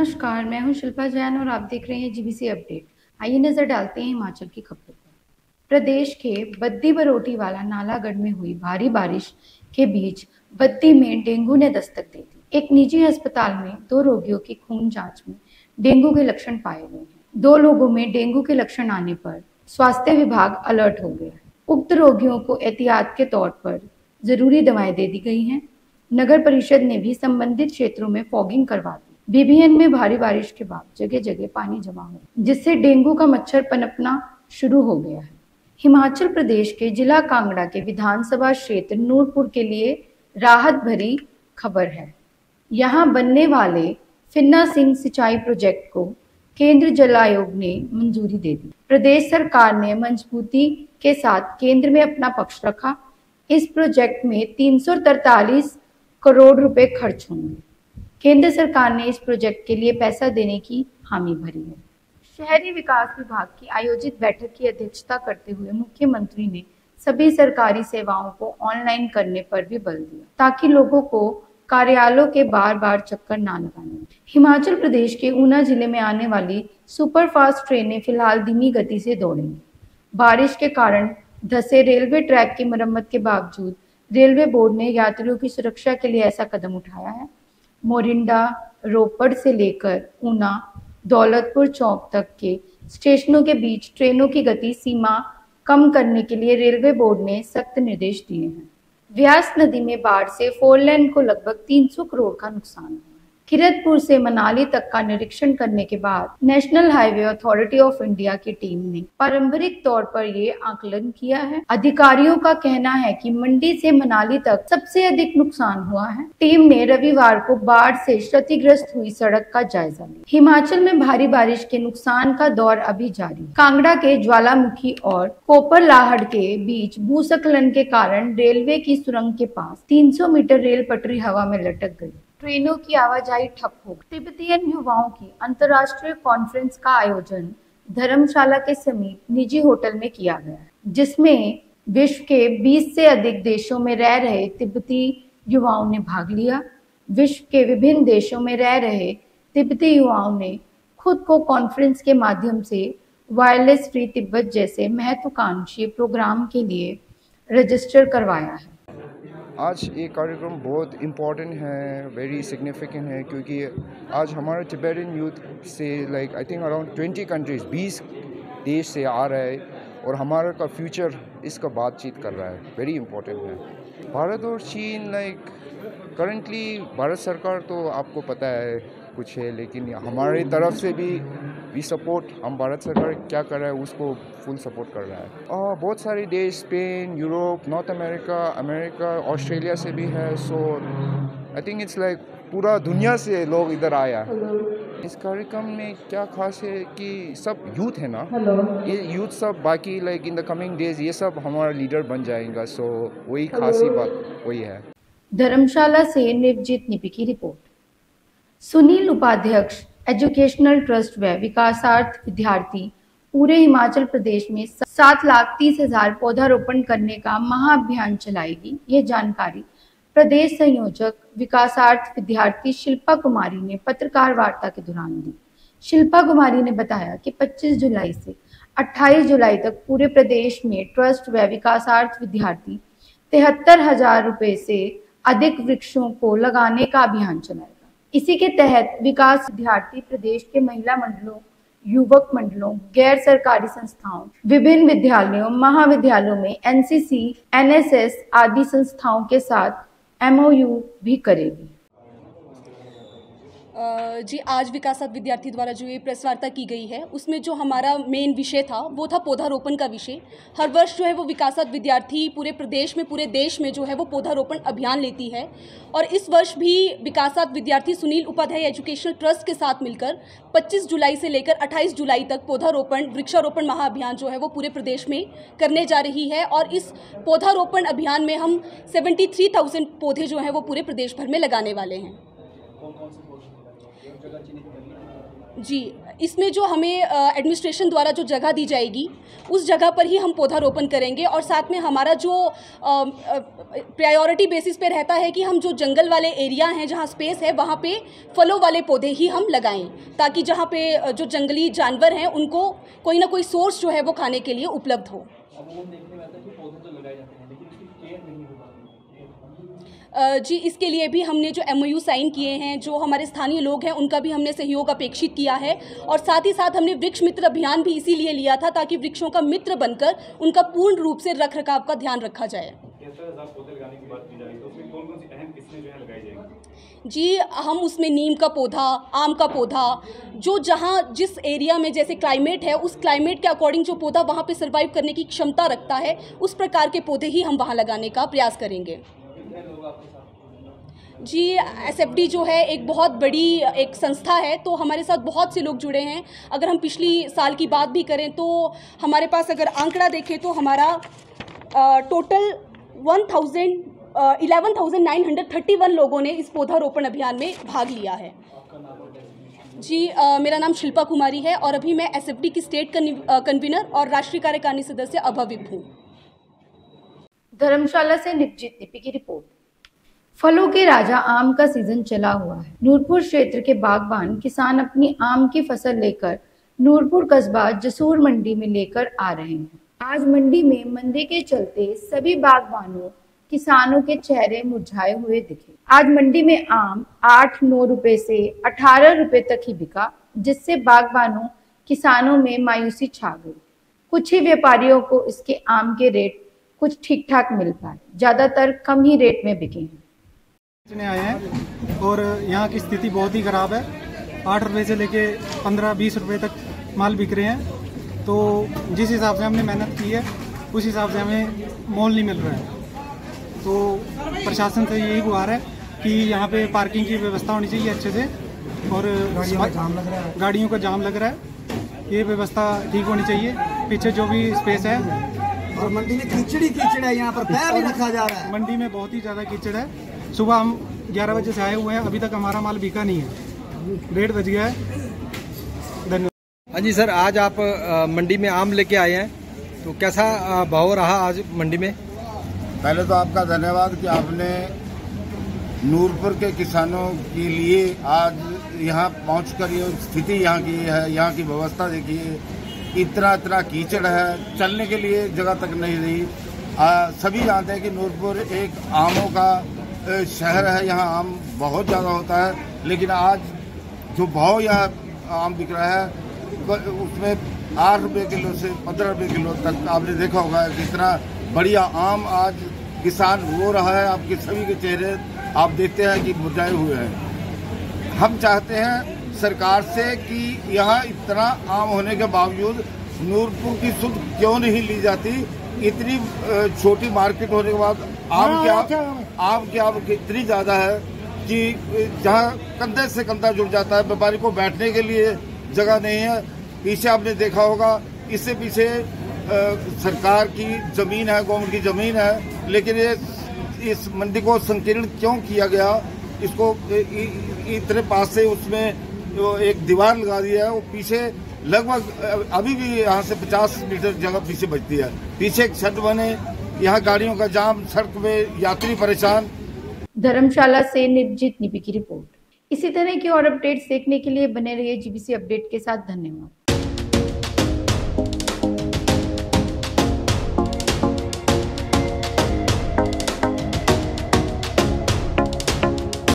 नमस्कार, मैं हूं शिल्पा जैन और आप देख रहे हैं जीबीसी अपडेट। आइए नजर डालते हैं हिमाचल की खबरों पर। प्रदेश के बद्दी बरोटीवाला नालागढ़ में हुई भारी बारिश के बीच बद्दी में डेंगू ने दस्तक दे दी। एक निजी अस्पताल में 2 रोगियों की खून जांच में डेंगू के लक्षण पाए गए हैं। 2 लोगों में डेंगू के लक्षण आने पर स्वास्थ्य विभाग अलर्ट हो गया है। उक्त रोगियों को एहतियात के तौर पर जरूरी दवाएं दे दी गई हैं। नगर परिषद ने भी संबंधित क्षेत्रों में फॉगिंग करवा दी। बीबीएन में भारी बारिश के बाद जगह जगह पानी जमा हो, जिससे डेंगू का मच्छर पनपना शुरू हो गया है। हिमाचल प्रदेश के जिला कांगड़ा के विधानसभा क्षेत्र नूरपुर के लिए राहत भरी खबर है। यहां बनने वाले फिन्ना सिंह सिंचाई प्रोजेक्ट को केंद्र जल आयोग ने मंजूरी दे दी। प्रदेश सरकार ने मजबूती के साथ केंद्र में अपना पक्ष रखा। इस प्रोजेक्ट में 343 करोड़ रुपए खर्च होंगे। केंद्र सरकार ने इस प्रोजेक्ट के लिए पैसा देने की हामी भरी है। शहरी विकास विभाग की आयोजित बैठक की अध्यक्षता करते हुए मुख्यमंत्री ने सभी सरकारी सेवाओं को ऑनलाइन करने पर भी बल दिया, ताकि लोगों को कार्यालयों के बार बार चक्कर ना लगाने। हिमाचल प्रदेश के ऊना जिले में आने वाली सुपरफास्ट ट्रेनें फिलहाल धीमी गति से दौड़ेंगी। बारिश के कारण धंसे रेलवे ट्रैक की मरम्मत के बावजूद रेलवे बोर्ड ने यात्रियों की सुरक्षा के लिए ऐसा कदम उठाया है। मोरिंडा, रोपड़ से लेकर ऊना, दौलतपुर चौक तक के स्टेशनों के बीच ट्रेनों की गति सीमा कम करने के लिए रेलवे बोर्ड ने सख्त निर्देश दिए हैं। व्यास नदी में बाढ़ से 4 लेन को लगभग 300 करोड़ का नुकसान हुआ है। किरतपुर से मनाली तक का निरीक्षण करने के बाद national highway authority of India की टीम ने पारंपरिक तौर पर ये आकलन किया है। अधिकारियों का कहना है कि मंडी से मनाली तक सबसे अधिक नुकसान हुआ है। टीम ने रविवार को बाढ़ से क्षतिग्रस्त हुई सड़क का जायजा लिया। हिमाचल में भारी बारिश के नुकसान का दौर अभी जारी। कांगड़ा के ज्वालामुखी और कोपरलाहड़ के बीच भूस्खलन के कारण रेलवे की सुरंग के पास 300 मीटर रेल पटरी हवा में लटक गई। ट्रेनों की आवाजाही ठप हो गई। तिब्बतियन युवाओं की अंतर्राष्ट्रीय कॉन्फ्रेंस का आयोजन धर्मशाला के समीप निजी होटल में किया गया, जिसमें विश्व के 20 से अधिक देशों में रह रहे तिब्बती युवाओं ने भाग लिया। विश्व के विभिन्न देशों में रह रहे तिब्बती युवाओं ने खुद को कॉन्फ्रेंस के माध्यम से वायरलेस फ्री तिब्बत जैसे महत्वाकांक्षी प्रोग्राम के लिए रजिस्टर करवाया है। आज ये कार्यक्रम बहुत इम्पोर्टेंट है, वेरी सिग्निफिकेंट है, क्योंकि आज हमारे तिब्बतियन यूथ से आई थिंक अराउंड 20 कंट्रीज 20 देश से आ रहा है और हमारा का फ्यूचर इसका बातचीत कर रहा है। वेरी इम्पोर्टेंट है। भारत और चीन करंटली भारत सरकार तो आपको पता है कुछ है, लेकिन हमारी तरफ से भी सपोर्ट, हम भारत सरकार क्या कर रहा है उसको फुल सपोर्ट कर रहा है। और बहुत सारे देश, Spain, Europe, north America, Australia से भी है। सो आई थिंक इट्स पूरा दुनिया से लोग इधर आया। इस कार्यक्रम में क्या खास है कि सब यूथ है ना, ये यूथ सब बाकी इन द कमिंग डेज ये सब हमारा लीडर बन जाएगा। सो वही खासी बात वही है। धर्मशाला से निवजीत निपी की रिपोर्ट। सुनील उपाध्यक्ष एजुकेशनल ट्रस्ट व विकासार्थ विद्यार्थी पूरे हिमाचल प्रदेश में 7,30,000 पौधारोपण करने का महाअभियान चलाएगी। ये जानकारी प्रदेश संयोजक विकासार्थ विद्यार्थी शिल्पा कुमारी ने पत्रकार वार्ता के दौरान दी। शिल्पा कुमारी ने बताया कि 25 जुलाई से 28 जुलाई तक पूरे प्रदेश में ट्रस्ट व विकासार्थ विद्यार्थी 73,000 रुपए से अधिक वृक्षों को लगाने का अभियान चलाएगा। इसी के तहत विकास विद्यार्थी प्रदेश के महिला मंडलों, युवक मंडलों, गैर सरकारी संस्थाओं, विभिन्न विद्यालयों, महाविद्यालयों में एनसीसी, एनएसएस आदि संस्थाओं के साथ एमओयू भी करेगी। जी, आज विकासार्थ विद्यार्थी द्वारा जो ये प्रेस वार्ता की गई है उसमें जो हमारा मेन विषय था वो था पौधारोपण का विषय। हर वर्ष जो है वो विकासार्थ विद्यार्थी पूरे प्रदेश में, पूरे देश में जो है वो पौधारोपण अभियान लेती है और इस वर्ष भी विकासार्थ विद्यार्थी सुनील उपाध्याय एजुकेशनल ट्रस्ट के साथ मिलकर 25 जुलाई से लेकर 28 जुलाई तक वृक्षारोपण महाअभियान जो है वो पूरे प्रदेश में करने जा रही है। और इस पौधारोपण अभियान में हम 73,000 पौधे जो हैं वो पूरे प्रदेश भर में लगाने वाले हैं। जी, इसमें जो हमें एडमिनिस्ट्रेशन द्वारा जो जगह दी जाएगी उस जगह पर ही हम पौधारोपण करेंगे और साथ में हमारा जो प्रायोरिटी बेसिस पे रहता है कि हम जो जंगल वाले एरिया हैं जहाँ स्पेस है वहाँ पे फलों वाले पौधे ही हम लगाएं, ताकि जहाँ पे जो जंगली जानवर हैं उनको कोई ना कोई सोर्स जो है वो खाने के लिए उपलब्ध हो। जी, इसके लिए भी हमने जो MOU साइन किए हैं, जो हमारे स्थानीय लोग हैं उनका भी हमने सहयोग अपेक्षित किया है और साथ ही साथ हमने वृक्ष मित्र अभियान भी इसीलिए लिया था ताकि वृक्षों का मित्र बनकर उनका पूर्ण रूप से रख रखाव का ध्यान रखा जाए। जी, हम उसमें नीम का पौधा, आम का पौधा, जो जहाँ जिस एरिया में जैसे क्लाइमेट है उस क्लाइमेट के अकॉर्डिंग जो पौधा वहाँ पे सर्वाइव करने की क्षमता रखता है उस प्रकार के पौधे ही हम वहाँ लगाने का प्रयास करेंगे। जी, SFD जो है एक बहुत बड़ी एक संस्था है, तो हमारे साथ बहुत से लोग जुड़े हैं। अगर हम पिछली साल की बात भी करें तो हमारे पास अगर आंकड़ा देखें तो हमारा टोटल 11,931 लोगों ने इस पौधारोपण अभियान में भाग लिया है। जी, मेरा नाम शिल्पा कुमारी है और अभी मैं SFD की स्टेट कन्वीनर और राष्ट्रीय कार्यकारिणी सदस्य अभविप हूँ। धर्मशाला से निपजीत निपी की रिपोर्ट। फलों के राजा आम का सीजन चला हुआ है। नूरपुर क्षेत्र के बागबान किसान अपनी आम की फसल लेकर नूरपुर कस्बा जसूर मंडी में लेकर आ रहे हैं। आज मंडी में मंदी के चलते सभी बागबानों किसानों के चेहरे मुरझाए हुए दिखे। आज मंडी में आम 8-9 रुपए से 18 रुपए तक ही बिका, जिससे बागबानों किसानों में मायूसी छा गई। कुछ ही व्यापारियों को इसके आम के रेट कुछ ठीक ठाक मिल पाए, ज्यादातर कम ही रेट में बिके हैं। आए हैं और यहाँ की स्थिति बहुत ही खराब है। 8 रुपए से लेके 15-20 रुपए तक माल बिक रहे हैं, तो जिस हिसाब से हमने मेहनत की है उस हिसाब से हमें मोल नहीं मिल रहा है। तो प्रशासन से यही गुहार है कि यहाँ पे पार्किंग की व्यवस्था होनी चाहिए अच्छे से, और गाड़ियों का जाम लग रहा है, ये व्यवस्था ठीक होनी चाहिए। पीछे जो भी स्पेस है, और मंडी में कीचड़ है, यहाँ पर पैर नहीं रखा जा रहा है। मंडी में बहुत ही ज़्यादा कीचड़ है। सुबह हम 11 बजे से आए हुए हैं, अभी तक हमारा माल बिका नहीं है, 1:30 बज गया है। धन्यवाद। हाँ जी सर, आज आप मंडी में आम लेके आए हैं, तो कैसा भाव रहा आज मंडी में? पहले तो आपका धन्यवाद कि आपने नूरपुर के किसानों के लिए आज यहाँ पहुँचकर ये स्थिति यहाँ की है, यहाँ की व्यवस्था देखिए। इतना कीचड़ है, चलने के लिए जगह तक नहीं रही। सभी जानते हैं कि नूरपुर एक आमों का शहर है, यहाँ आम बहुत ज़्यादा होता है, लेकिन आज जो भाव यहाँ आम बिक रहा है उसमें 8 रुपये किलो से 15 रुपये किलो तक आपने देखा होगा। कितना बढ़िया आम आज किसान रो रहा है। आपके सभी के चेहरे आप देखते हैं कि मुरझाए हुए हैं। हम चाहते हैं सरकार से कि यहाँ इतना आम होने के बावजूद नूरपुर की सुध क्यों नहीं ली जाती। इतनी छोटी मार्केट होने के बाद आम की आवक इतनी ज़्यादा है कि जहाँ कंधे से कंधा जुड़ जाता है, व्यापारी को बैठने के लिए जगह नहीं है। पीछे आपने देखा होगा, इससे पीछे सरकार की ज़मीन है, गवर्नमेंट की ज़मीन है, लेकिन ये इस मंडी को संकीर्ण क्यों किया गया? इसको इतने पास से उसमें एक दीवार लगा दिया है। वो पीछे लगभग अभी भी यहाँ से 50 मीटर जगह पीछे बचती है। पीछे एक छत बने, यहाँ गाड़ियों का जाम, सड़क में यात्री परेशान। धर्मशाला से निपजीत निपी की रिपोर्ट। इसी तरह की और अपडेट्स देखने के लिए बने रहिए GBC अपडेट के साथ। धन्यवाद।